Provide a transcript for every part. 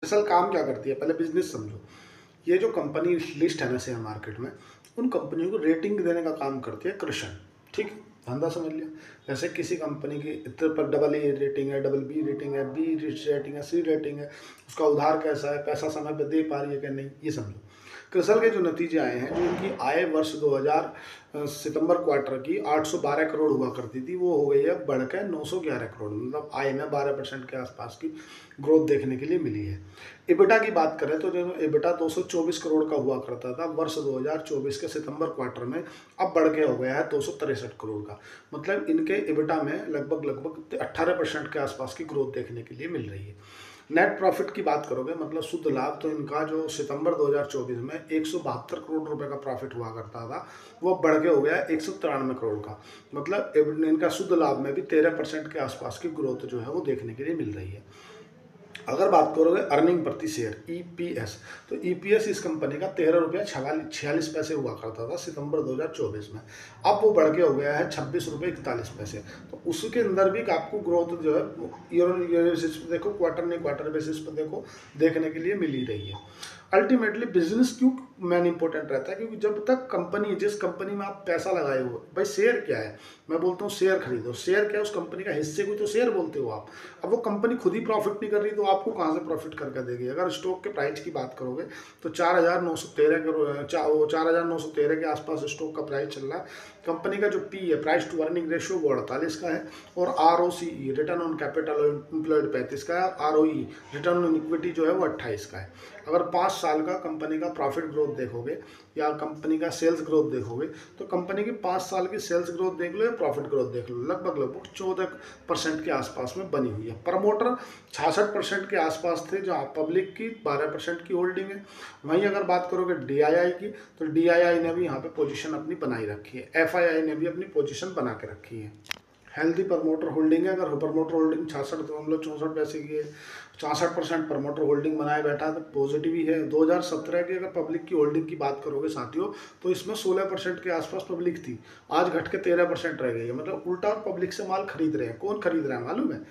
दरअसल काम क्या करती है, पहले बिजनेस समझो। ये जो कंपनी लिस्ट है ना शेयर मार्केट में, उन कंपनियों को रेटिंग देने का काम करती है कृषण। ठीक है, धंधा समझ लिया। जैसे किसी कंपनी की इतने पर डबल ए रेटिंग है, डबल बी रेटिंग है, बी रेटिंग है, सी रेटिंग है, उसका उधार कैसा है, पैसा समय पर दे पा रही है कि नहीं, ये समझो। क्रिसल के जो नतीजे आए हैं, जो इनकी आय वर्ष 2000 सितंबर क्वार्टर की 812 करोड़ हुआ करती थी, वो हो गई है बढ़ के 911 करोड़। मतलब आय में 12% के आसपास की ग्रोथ देखने के लिए मिली है। एबिटा की बात करें तो जो एबिटा 224 करोड़ का हुआ करता था वर्ष 2024 के सितंबर क्वार्टर में, अब बढ़ के हो गया है 263 करोड़ का। मतलब इनके एबिटा में लगभग 18% के आसपास की ग्रोथ देखने के लिए मिल रही है। नेट प्रॉफिट की बात करोगे, मतलब शुद्ध लाभ, तो इनका जो सितंबर 2024 में 172 करोड़ रुपए का प्रॉफिट हुआ करता था, वो बढ़ के हो गया 193 करोड़ का। मतलब इनका शुद्ध लाभ में भी 13% के आसपास की ग्रोथ जो है वो देखने के लिए मिल रही है। अगर बात करोगे अर्निंग प्रति शेयर ईपीएस, तो ईपीएस इस कंपनी का 13 रुपया 46 पैसे हुआ करता था सितंबर 2024 में। अब वो बढ़ के हो गया है 26 रुपये 41 पैसे। तो उसके अंदर भी आपको ग्रोथ जो है ईयर बेसिस पे देखो, क्वार्टर बेसिस पे देखो, देखने के लिए मिल ही रही है। अल्टीमेटली बिजनेस क्यों मैन इंपॉर्टेंट रहता है, क्योंकि जब तक कंपनी, जिस कंपनी में आप पैसा लगाए हो, भाई शेयर क्या है, मैं बोलता हूँ शेयर खरीदो। शेयर क्या है, उस कंपनी का हिस्से को तो शेयर बोलते हो आप। अब वो कंपनी खुद ही प्रॉफिट नहीं कर रही तो आपको कहाँ से प्रॉफिट करके देगी। अगर स्टॉक के प्राइस की बात करोगे तो 4,913 के आसपास स्टॉक का प्राइस चल रहा है। कंपनी का जो पी है, प्राइस टू अर्निंग रेशियो, वो 48 का है, और ROCE, return on capital employed 35 का है, आरओई, रिटर्न ऑन इक्विटी जो है वो 28 का है। अगर 5 साल का कंपनी का प्रॉफिट ग्रोथ देखोगे या कंपनी का सेल्स ग्रोथ देखोगे, तो कंपनी की 5 साल की सेल्स ग्रोथ देख लो या प्रॉफिट ग्रोथ देख लो, लगभग 14% के आसपास में बनी हुई है। प्रमोटर 66% के आसपास थे, जहाँ पब्लिक की 12% की होल्डिंग है। वहीं अगर बात करोगे डीआईआई की, तो डीआईआई ने भी यहाँ पे पोजीशन अपनी बनाई रखी है, एफआईआई ने भी अपनी पोजीशन बना के रखी है। हेल्थी प्रमोटर होल्डिंग है। अगर प्रमोटर होल्डिंग 66.64 की है, 64% प्रमोटर होल्डिंग बनाए बैठा है, तो पॉजिटिव ही है। 2017 की अगर पब्लिक की होल्डिंग की बात करोगे साथियों, तो इसमें 16% के आसपास पब्लिक थी, आज घट के 13% रह गई है। मतलब उल्टा और पब्लिक से माल खरीद रहे हैं। कौन खरीद रहा है मालूम है?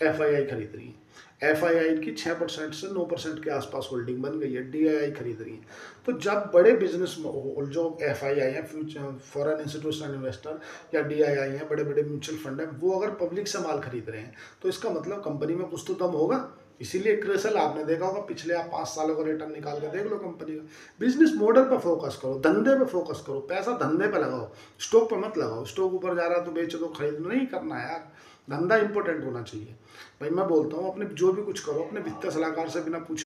एफआईआई खरीद रही है। एफआईआई की 6% से 9% के आसपास होल्डिंग बन गई है, डीआईआई खरीद रही है। तो जब बड़े बिजनेस जो एफआईआई है, फ्यूचर फॉरेन इंस्टीट्यूशनल इन्वेस्टर, या डीआईआई है, बड़े बड़े म्यूचुअल फंड है, वो अगर पब्लिक से माल खरीद रहे हैं, तो इसका मतलब कंपनी में कुछ तो दम होगा। इसीलिए क्रिसल आपने देखा होगा, पिछले आप 5 सालों का रिटर्न निकाल के देख लो कंपनी का। बिजनेस मॉडल पर फोकस करो, धंधे पे फोकस करो, पैसा धंधे पे लगाओ, स्टॉक पे मत लगाओ। स्टॉक ऊपर जा रहा है तो बेच दो, खरीद नहीं करना है यार। धंधा इंपॉर्टेंट होना चाहिए। भाई मैं बोलता हूँ, अपने जो भी कुछ करो, अपने वित्तीय सलाहकार से बिना पूछे